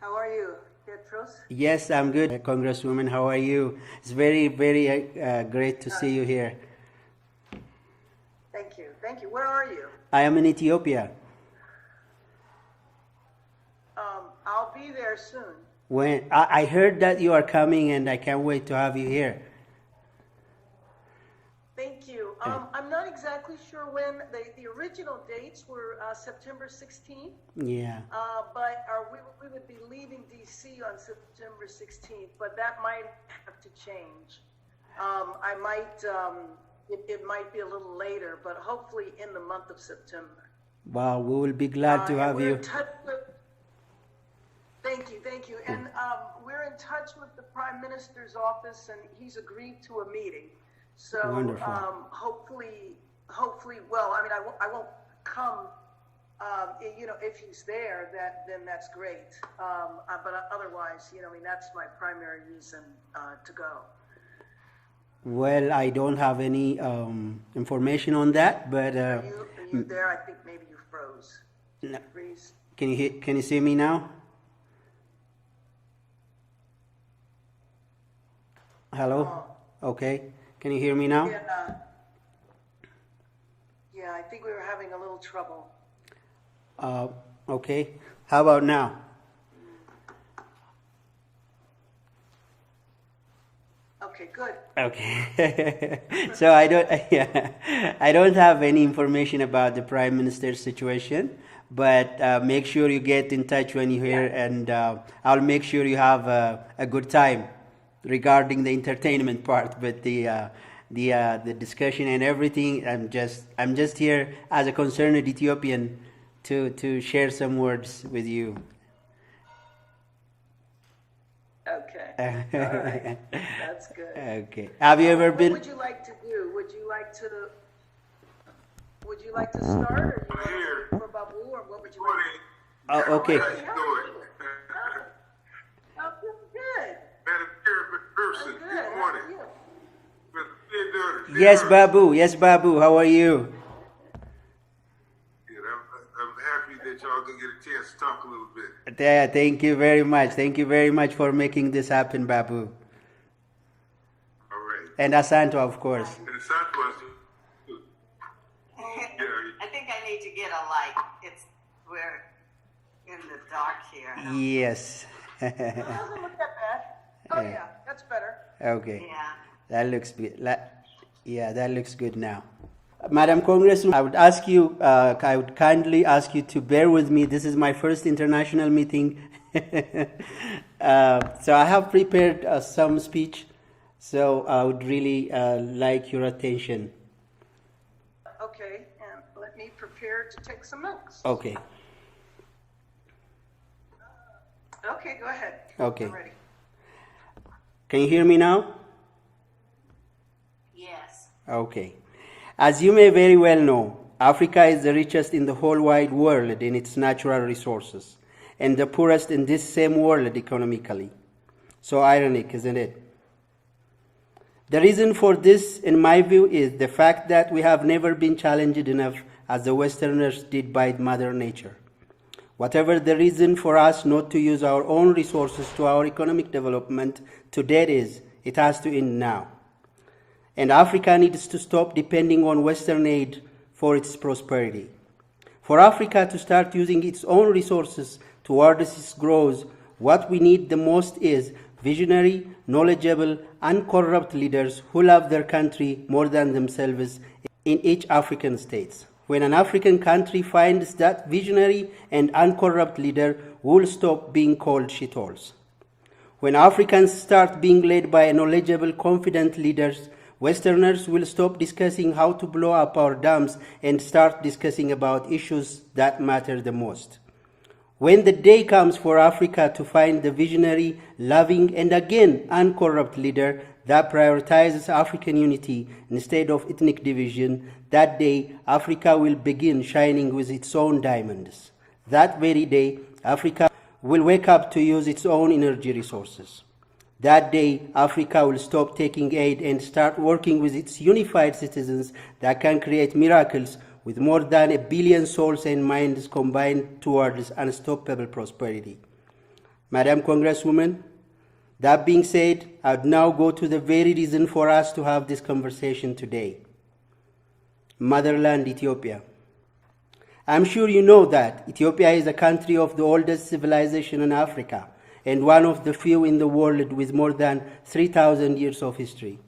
How are you, Tedros? Yes, I'm good, Congresswoman. How are you? It's very, very great to see you here. Thank you. Thank you. Where are you? I am in Ethiopia. I'll be there soon. When I heard that you are coming, and I can't wait to have you here. Thank you. I'm not exactly sure when. The original dates were September 16th. Yeah. But we would be leaving D.C. on September 16th, but that might have to change. I might, it might be a little later, but hopefully in the month of September. Wow, we will be glad to have you. Thank you, thank you. And we're in touch with the Prime Minister's office, and he's agreed to a meeting. So hopefully, well, I mean, I won't come, if he's there, then that's great. But otherwise, I mean, that's my primary reason to go. Well, I don't have any information on that, but Are you there? I think maybe you froze. No. Freeze. Can you see me now? Hello? Okay. Can you hear me now? Yeah, I think we were having a little trouble. Okay. How about now? Okay, good. Okay. So I don't have any information about the Prime Minister's situation, but make sure you get in touch when you're here, and I'll make sure you have a good time regarding the entertainment part, but the discussion and everything, I'm just here as a concerned Ethiopian to share some words with you. Okay. All right. That's good. Okay. Have you ever been? What would you like to do? Would you like to start, or you want for Babu, or what would you like? Oh, okay. Oh, good. Madam Chairperson, good morning. Yes, Babu. Yes, Babu. How are you? Good. I'm happy that y'all gonna get a chance to talk a little bit. Yeah, thank you very much. Thank you very much for making this happen, Babu. All right. And Asanto, of course. And Santos, too. I think I need to get a light. We're in the dark here. Yes. It doesn't look that bad. Oh yeah, that's better. Okay. Yeah. That looks good. Yeah, that looks good now. Madam Congresswoman, I would kindly ask you to bear with me. This is my first international meeting. So I have prepared some speech. So I would really like your attention. Okay, and let me prepare to take some notes. Okay. Okay, go ahead. Okay. I'm ready. Can you hear me now? Yes. Okay. As you may very well know, Africa is the richest in the whole wide world in its natural resources, and the poorest in this same world economically. So ironic, isn't it? The reason for this, in my view, is the fact that we have never been challenged enough as the Westerners did by Mother Nature. Whatever the reason for us not to use our own resources to our economic development to date is, it has to end now. And Africa needs to stop depending on Western aid for its prosperity. For Africa to start using its own resources towards its growth, what we need the most is visionary, knowledgeable, uncorrupt leaders who love their country more than themselves in each African state. When an African country finds that visionary and uncorrupt leader, will stop being called shitholes. When Africans start being led by knowledgeable, confident leaders, Westerners will stop discussing how to blow up our dams and start discussing about issues that matter the most. When the day comes for Africa to find the visionary, loving, and again uncorrupt leader that prioritizes African unity instead of ethnic division, that day Africa will begin shining with its own diamonds. That very day, Africa will wake up to use its own energy resources. That day, Africa will stop taking aid and start working with its unified citizens that can create miracles with more than 1 billion souls and minds combined towards unstoppable prosperity. Madam Congresswoman, that being said, I would now go to the very reason for us to have this conversation today. Motherland Ethiopia. I'm sure you know that Ethiopia is a country of the oldest civilization in Africa and one of the few in the world with more than 3,000 years of history.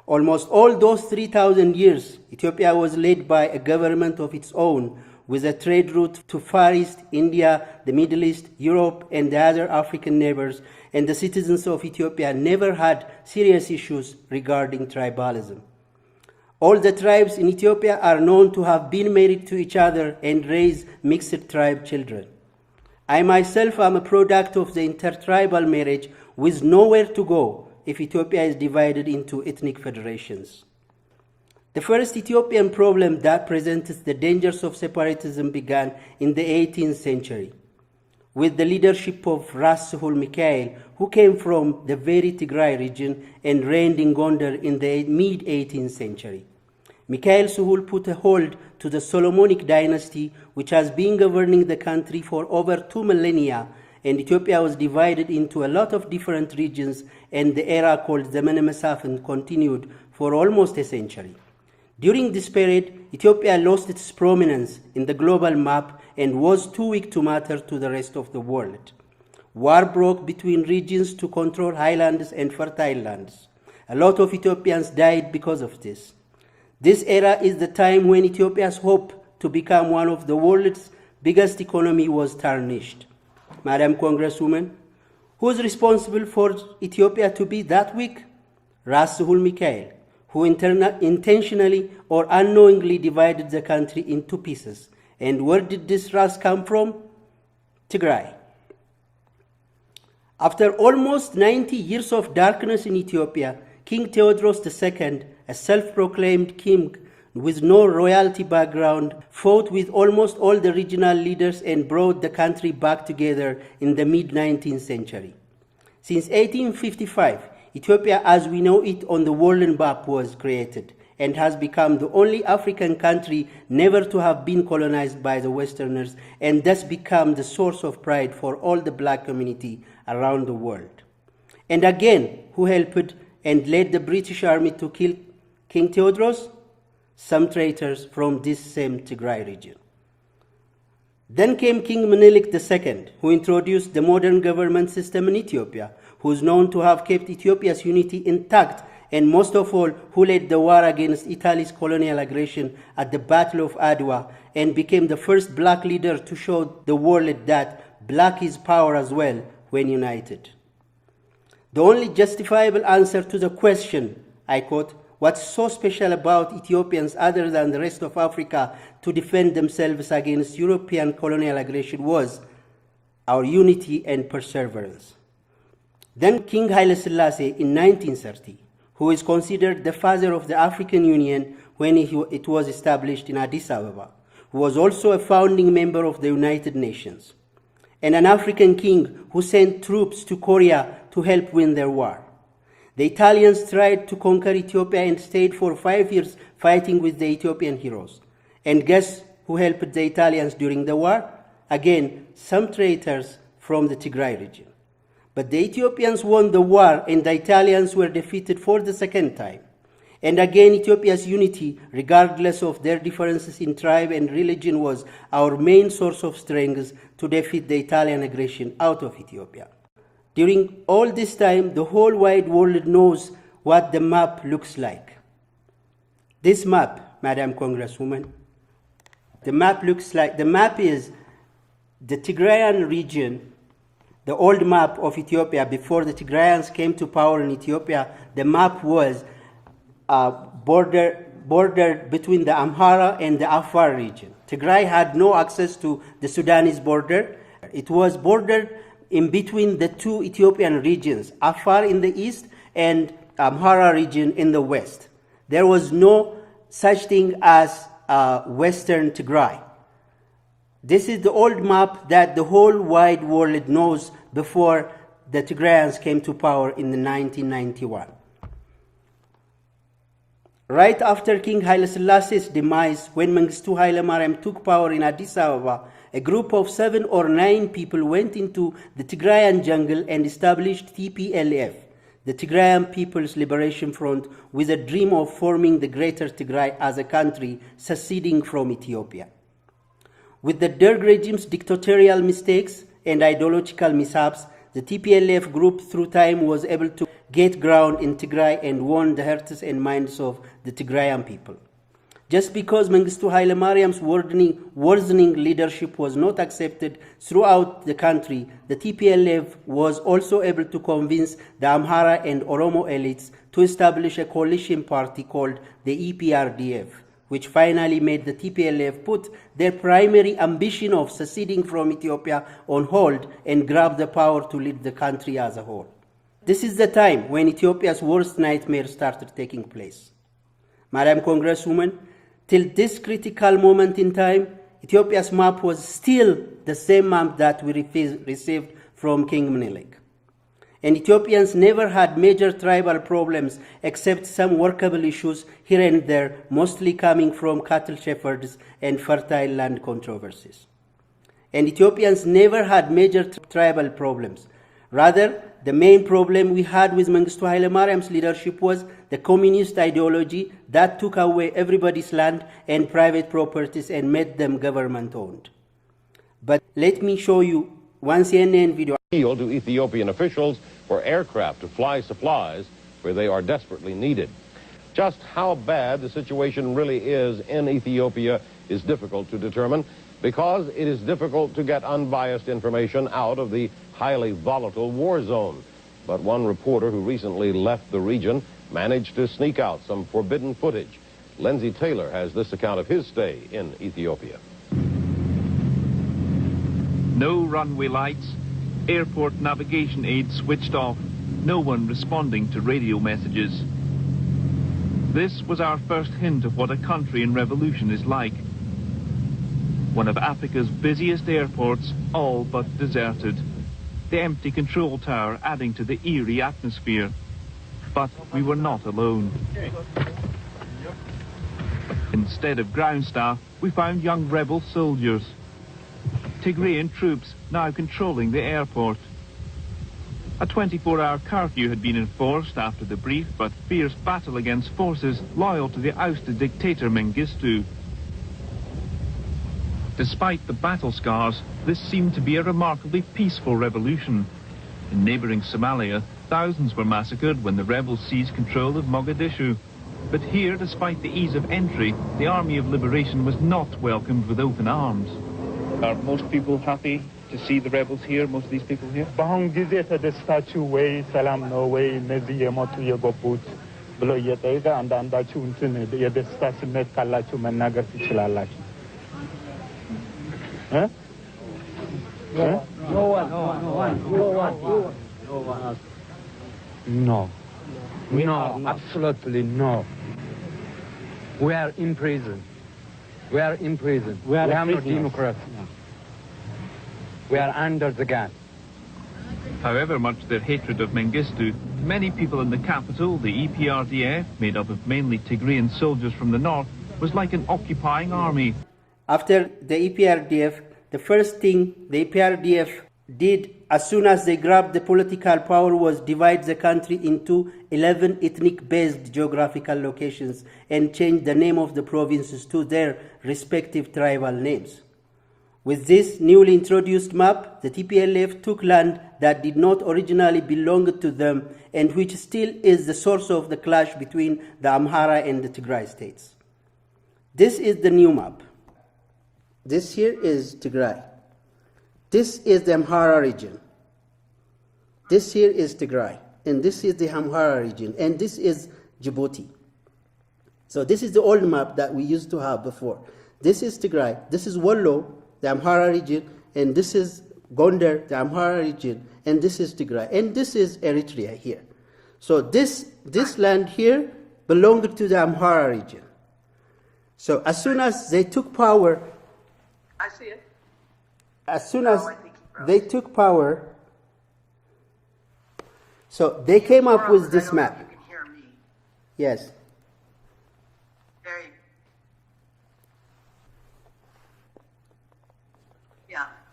Almost all those 3,000 years, Ethiopia was led by a government of its own with a trade route to Far East, India, the Middle East, Europe, and the other African neighbors, and the citizens of Ethiopia never had serious issues regarding tribalism. All the tribes in Ethiopia are known to have been married to each other and raised mixed tribe children. I myself am a product of the intertribal marriage with nowhere to go if Ethiopia is divided into ethnic federations. The first Ethiopian problem that presents the dangers of separatism began in the 18th century with the leadership of Ras Mikhail, who came from the very Tigray region and reigned in Gondar in the mid-18th century. Mikhail Suhul put a hold to the Solomonic dynasty, which has been governing the country for over 2 millennia, and Ethiopia was divided into a lot of different regions, and the era called Zemene Mesafint continued for almost a century. During this period, Ethiopia lost its prominence in the global map and was too weak to matter to the rest of the world. War broke between regions to control highlands and fertile lands. A lot of Ethiopians died because of this. This era is the time when Ethiopia's hope to become one of the world's biggest economy was tarnished. Madam Congresswoman, who is responsible for Ethiopia to be that weak? Ras Mikhail, who intentionally or unknowingly divided the country into pieces. And where did this Ras come from? Tigray. After almost 90 years of darkness in Ethiopia, King Theodros Teshome, a self-proclaimed king with no royalty background, fought with almost all the regional leaders and brought the country back together in the mid-19th century. Since 1855, Ethiopia as we know it on the world map was created and has become the only African country never to have been colonized by the Westerners, and thus become the source of pride for all the black community around the world. And again, who helped and led the British army to kill King Theodros? Some traitors from this same Tigray region. Then came King Menelik II, who introduced the modern government system in Ethiopia, who is known to have kept Ethiopia's unity intact, and most of all, who led the war against Italy's colonial aggression at the Battle of Adwa, and became the first black leader to show the world that black is power as well when united. The only justifiable answer to the question, I quote, what's so special about Ethiopians other than the rest of Africa to defend themselves against European colonial aggression was our unity and perseverance. Then King Haile Selassie in 1930, who is considered the father of the African Union when it was established in Addis Ababa, who was also a founding member of the United Nations, and an African king who sent troops to Korea to help win their war. The Italians tried to conquer Ethiopia and stayed for 5 years fighting with the Ethiopian heroes. And guess who helped the Italians during the war? Again, some traitors from the Tigray region. But the Ethiopians won the war and the Italians were defeated for the second time. And again, Ethiopia's unity, regardless of their differences in tribe and religion, was our main source of strength to defeat the Italian aggression out of Ethiopia. During all this time, the whole wide world knows what the map looks like. This map, Madam Congresswoman, the map is the Tigrayan region, the old map of Ethiopia. Before the Tigrayans came to power in Ethiopia, the map was bordered between the Amhara and the Afar region. Tigray had no access to the Sudanese border. It was bordered in between the two Ethiopian regions, Afar in the east and Amhara region in the west. There was no such thing as Western Tigray. This is the old map that the whole wide world knows before the Tigrayans came to power in 1991. Right after King Haile Selassie's demise, when Mengistu Haile Mariam took power in Addis Ababa, a group of 7 or 9 people went into the Tigrayan jungle and established TPLF, the Tigrayan People's Liberation Front, with a dream of forming the Greater Tigray as a country seceding from Ethiopia. With the Derg regime's dictatorial mistakes and ideological mishaps, the TPLF group through time was able to get ground in Tigray and won the hearts and minds of the Tigrayan people. Just because Mengistu Haile Mariam's worsening leadership was not accepted throughout the country, the TPLF was also able to convince the Amhara and Oromo elites to establish a coalition party called the EPRDF, which finally made the TPLF put their primary ambition of seceding from Ethiopia on hold and grab the power to lead the country as a whole. This is the time when Ethiopia's worst nightmare started taking place. Madam Congresswoman, till this critical moment in time, Ethiopia's map was still the same map that we received from King Menelik. And Ethiopians never had major tribal problems except some workable issues here and there, mostly coming from cattle shepherds and fertile land controversies. And Ethiopians never had major tribal problems. Rather, the main problem we had with Mengistu Haile Mariam's leadership was the communist ideology that took away everybody's land and private properties and made them government-owned. But let me show you one CNN video. Appeal to Ethiopian officials for aircraft to fly supplies where they are desperately needed. Just how bad the situation really is in Ethiopia is difficult to determine because it is difficult to get unbiased information out of the highly volatile war zone. But one reporter who recently left the region managed to sneak out some forbidden footage. Lindsay Taylor has this account of his stay in Ethiopia. No runway lights, airport navigation aids switched off, no one responding to radio messages. This was our first hint of what a country in revolution is like. One of Africa's busiest airports, all but deserted. The empty control tower adding to the eerie atmosphere. But we were not alone. Instead of ground staff, we found young rebel soldiers. Tigrayan troops now controlling the airport. A 24-hour curfew had been enforced after the brief but fierce battle against forces loyal to the ousted dictator Mengistu. Despite the battle scars, this seemed to be a remarkably peaceful revolution. In neighboring Somalia, thousands were massacred when the rebels seized control of Mogadishu. But here, despite the ease of entry, the Army of Liberation was not welcomed with open arms. Are most people happy to see the rebels here, most of these people here? በአሁን ጊዜ ተደስታችሁ ወይ ሰላም ነው ወይ እነዚህ የሞቱ የገቡት ብሎ እየጠየቀ አንዳንዳችሁ እንትን የደስታ ስሜት ካላችሁ መናገር ትችላላችሁ። No, absolutely no. We are in prison. We are in prison. We have no democracy. We are under the gun. However much their hatred of Mengistu, many people in the capital, the EPRDF, made up of mainly Tigrayan soldiers from the north, was like an occupying army. After the EPRDF, the first thing the EPRDF did as soon as they grabbed the political power was divide the country into 11 ethnic-based geographical locations and change the name of the provinces to their respective tribal names. With this newly introduced map, the TPLF took land that did not originally belong to them and which still is the source of the clash between the Amhara and the Tigray states. This is the new map. This here is Tigray. This is the Amhara region. This here is Tigray. And this is the Amhara region. And this is Djibouti. So this is the old map that we used to have before. This is Tigray. This is Wollo, the Amhara region. And this is Gondar, the Amhara region. And this is Tigray. And this is Eritrea here. So this land here belonged to the Amhara region. So as soon as they took power, I see it. as soon as they took power, so they came up with this map. You can hear me. Yes. Very.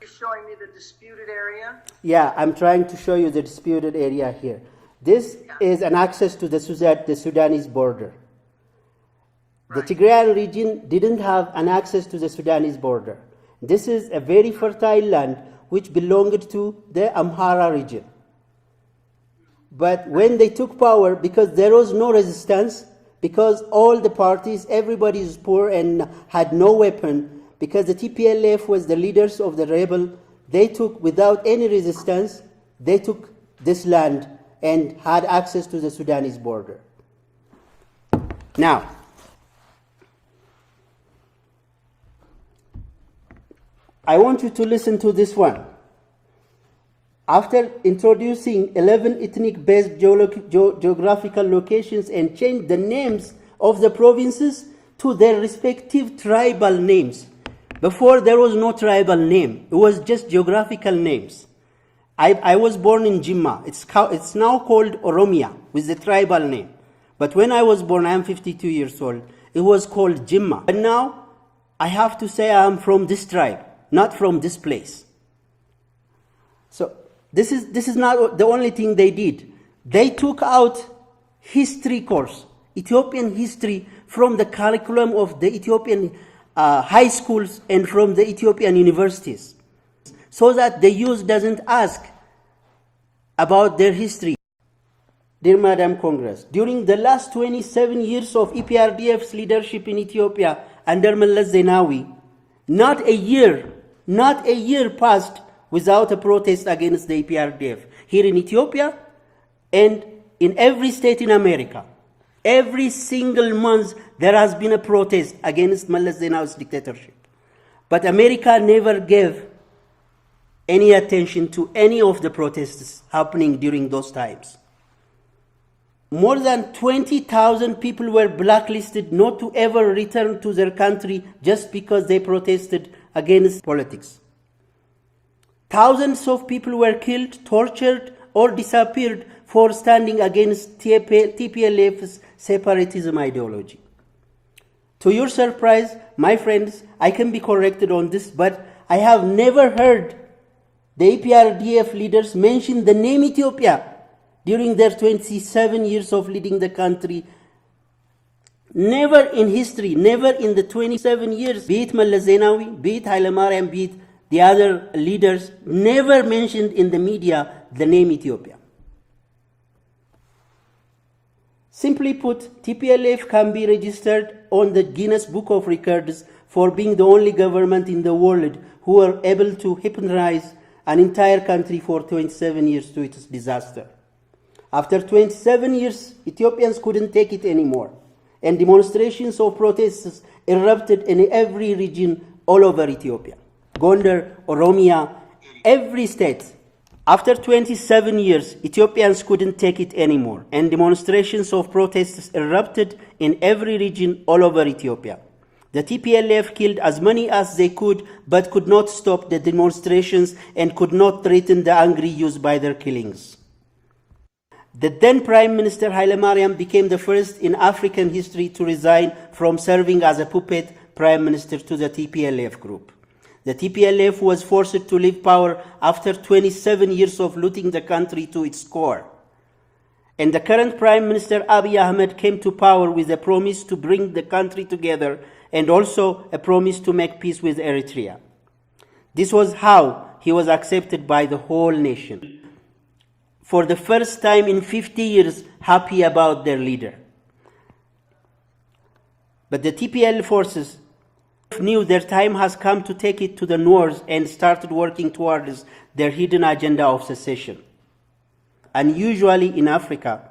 You're showing me the disputed area. Yeah, I'm trying to show you the disputed area here. This is an access to the Sudanese border. The Tigrayan region didn't have an access to the Sudanese border. This is a very fertile land which belonged to the Amhara region. But when they took power, because there was no resistance, because all the parties, everybody is poor and had no weapon, because the TPLF was the leaders of the rebel, they took, without any resistance, they took this land and had access to the Sudanese border. Now, I want you to listen to this one. After introducing 11 ethnic-based geographical locations and changed the names of the provinces to their respective tribal names. Before, there was no tribal name. It was just geographical names. I was born in Jimma. It's now called Oromia with the tribal name. But when I was born, I'm 52 years old, it was called Jimma. But now, I have to say I'm from this tribe, not from this place. So, this is not the only thing they did. They took out history course, Ethiopian history, from the curriculum of the Ethiopian high schools and from the Ethiopian universities, so that the youth doesn't ask about their history. Dear Madam Congress, during the last 27 years of EPRDF's leadership in Ethiopia under Meles Zenawi, not a year passed without a protest against the EPRDF. Here in Ethiopia and in every state in America, every single month there has been a protest against Meles Zenawi's dictatorship. But America never gave any attention to any of the protests happening during those times. More than 20,000 people were blacklisted not to ever return to their country just because they protested against politics. Thousands of people were killed, tortured, or disappeared for standing against TPLF's separatism ideology. To your surprise, my friends, I can be corrected on this, but I have never heard the EPRDF leaders mention the name Ethiopia during their 27 years of leading the country. Never in history, never in the 27 years, be it Meles Zenawi, be it Haile Mariam, be it the other leaders, never mentioned in the media the name Ethiopia. Simply put, TPLF can be registered on the Guinness Book of Records for being the only government in the world who were able to hypnotize an entire country for 27 years to its disaster. After 27 years, Ethiopians couldn't take it anymore, and demonstrations of protests erupted in every region all over Ethiopia. Gondar, Oromia, every state. After 27 years, Ethiopians couldn't take it anymore, and demonstrations of protests erupted in every region all over Ethiopia. The TPLF killed as many as they could, but could not stop the demonstrations and could not threaten the angry youth by their killings. The then Prime Minister Haile Mariam became the first in African history to resign from serving as a puppet Prime Minister to the TPLF group. The TPLF was forced to leave power after 27 years of looting the country to its core. And the current Prime Minister Abiy Ahmed came to power with a promise to bring the country together and also a promise to make peace with Eritrea. This was how he was accepted by the whole nation. For the first time in 50 years, happy about their leader. But the TPL forces knew their time has come to take it to the north and started working towards their hidden agenda of secession. Unusually in Africa,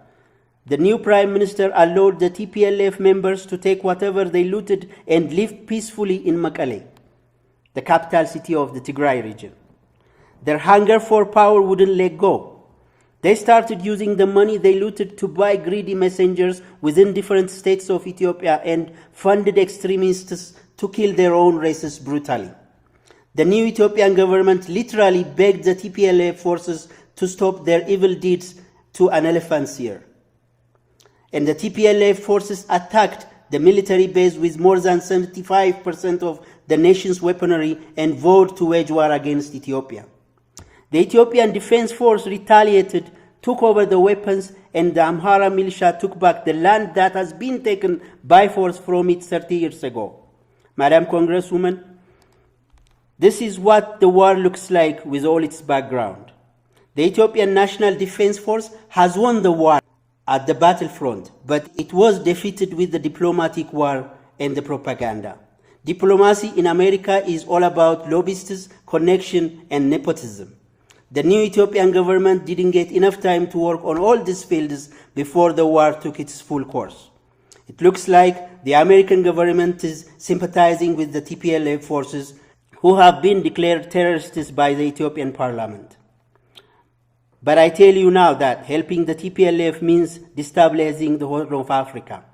the new Prime Minister allowed the TPLF members to take whatever they looted and live peacefully in Mekelle, the capital city of the Tigray region. Their hunger for power wouldn't let go. They started using the money they looted to buy greedy messengers within different states of Ethiopia and funded extremists to kill their own races brutally. The new Ethiopian government literally begged the TPLF forces to stop their evil deeds to an elephant's ear. And the TPLF forces attacked the military base with more than 75% of the nation's weaponry and vowed to wage war against Ethiopia. The Ethiopian Defense Force retaliated, took over the weapons, and the Amhara militia took back the land that has been taken by force from it 30 years ago. Madam Congresswoman, this is what the war looks like with all its background. The Ethiopian National Defense Force has won the war at the battlefront, but it was defeated with the diplomatic war and the propaganda. Diplomacy in America is all about lobbyists, connection, and nepotism. The new Ethiopian government didn't get enough time to work on all these fields before the war took its full course. It looks like the American government is sympathizing with the TPLF forces who have been declared terrorists by the Ethiopian parliament. But I tell you now that helping the TPLF means destabilizing the Horn of Africa.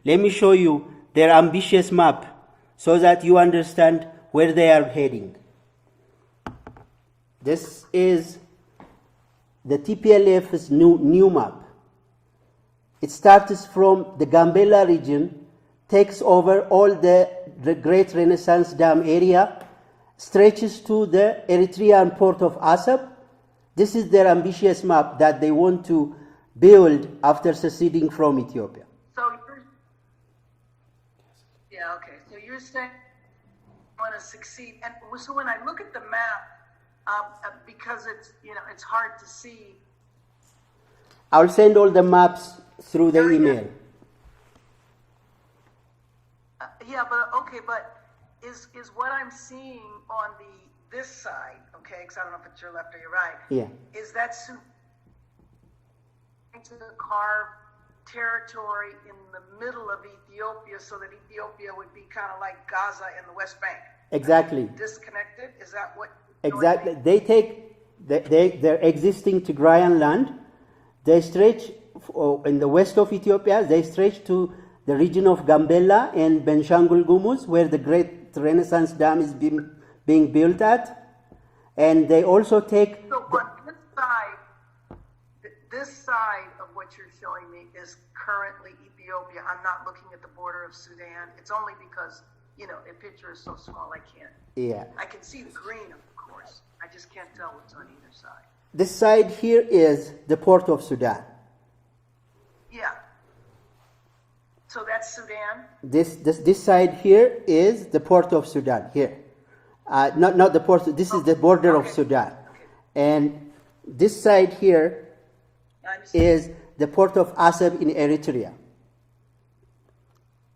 Let me show you their ambitious map so that you understand where they are heading. This is the TPLF's new map. It starts from the Gambela region, takes over all the Great Renaissance Dam area, stretches to the Eritrean port of Assab. This is their ambitious map that they want to build after seceding from Ethiopia. So you're saying you want to succeed, and so when I look at the map, because it's hard to see. I'll send all the maps through the email. But is what I'm seeing on this side, okay? Because I don't know if it's your left or your right. Yeah. Is that to carve territory in the middle of Ethiopia so that Ethiopia would be kind of like Gaza in the West Bank? Exactly. Disconnected? Is that what? Exactly. They take their existing Tigrayan land. They stretch in the west of Ethiopia. They stretch to the region of Gambela and Benshangul Gumuz, where the Great Renaissance Dam is being built at, and they also take. So on this side of what you're showing me is currently Ethiopia. I'm not looking at the border of Sudan. It's only because the picture is so small I can't. Yeah. I can see the green, of course. I just can't tell what's on either side. This side here is the port of Sudan. Yeah. So that's Sudan. This side here is the port of Sudan. Here, not the port. This is the border of Sudan, and this side here is the port of Assab in Eritrea.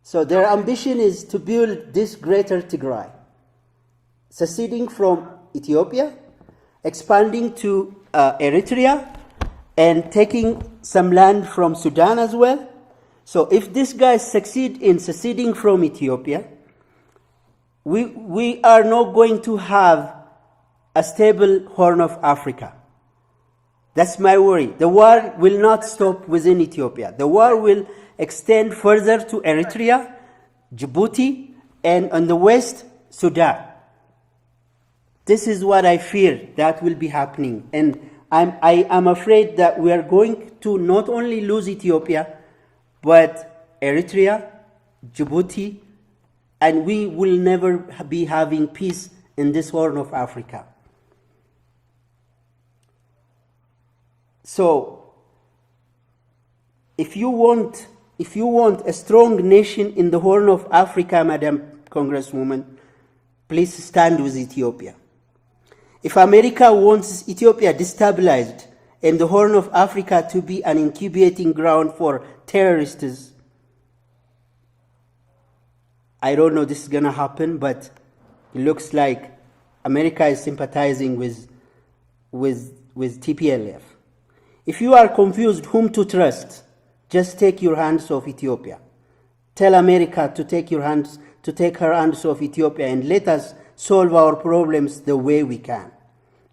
So their ambition is to build this greater Tigray, seceding from Ethiopia, expanding to Eritrea, and taking some land from Sudan as well. So if these guys succeed in seceding from Ethiopia, we are not going to have a stable Horn of Africa. That's my worry. The war will not stop within Ethiopia. The war will extend further to Eritrea, Djibouti, and on the west, Sudan. This is what I fear that will be happening. And I am afraid that we are going to not only lose Ethiopia, but Eritrea, Djibouti, and we will never be having peace in this Horn of Africa. So, if you want a strong nation in the Horn of Africa, Madam Congresswoman, please stand with Ethiopia. If America wants Ethiopia destabilized and the Horn of Africa to be an incubating ground for terrorists, I don't know this is going to happen, but it looks like America is sympathizing with TPLF. If you are confused whom to trust, just take your hands off Ethiopia. Tell America to take her hands off Ethiopia and let us solve our problems the way we can.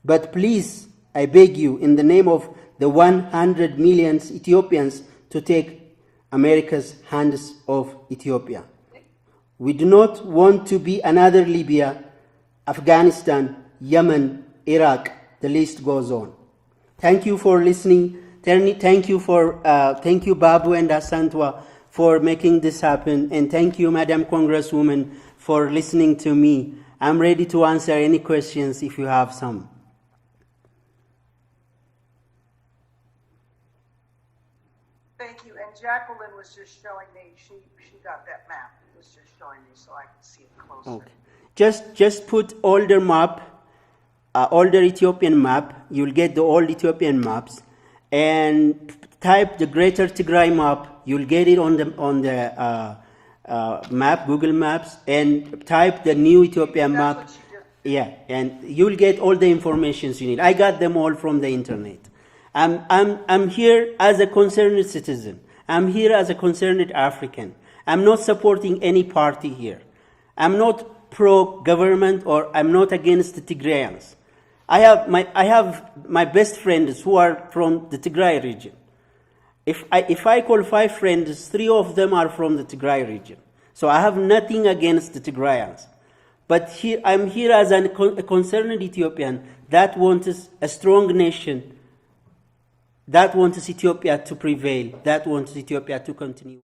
But please, I beg you, in the name of the 100 million Ethiopians, to take America's hands off Ethiopia. We do not want to be another Libya, Afghanistan, Yemen, Iraq, the list goes on. Thank you for listening. Thank you Babu and Asantwa for making this happen. And thank you, Madam Congresswoman, for listening to me. I'm ready to answer any questions if you have some. Thank you. And Jacqueline was just showing me, she got that map. It was just showing me so I can see it closer. Okay. Just put older map, older Ethiopian map. You'll get the old Ethiopian maps, and type the Greater Tigray map. You'll get it on the map, Google Maps, and type the new Ethiopian That's map. what she did. Yeah, and you'll get all the information you need. I got them all from the internet. I'm here as a concerned citizen. I'm here as a concerned African. I'm not supporting any party here. I'm not pro-government, or I'm not against the Tigrayans. I have my best friends who are from the Tigray region. If I call 5 friends, 3 of them are from the Tigray region. So I have nothing against the Tigrayans. But here, I'm here as a concerned Ethiopian that wants a strong nation, that wants Ethiopia to prevail, that wants Ethiopia to continue.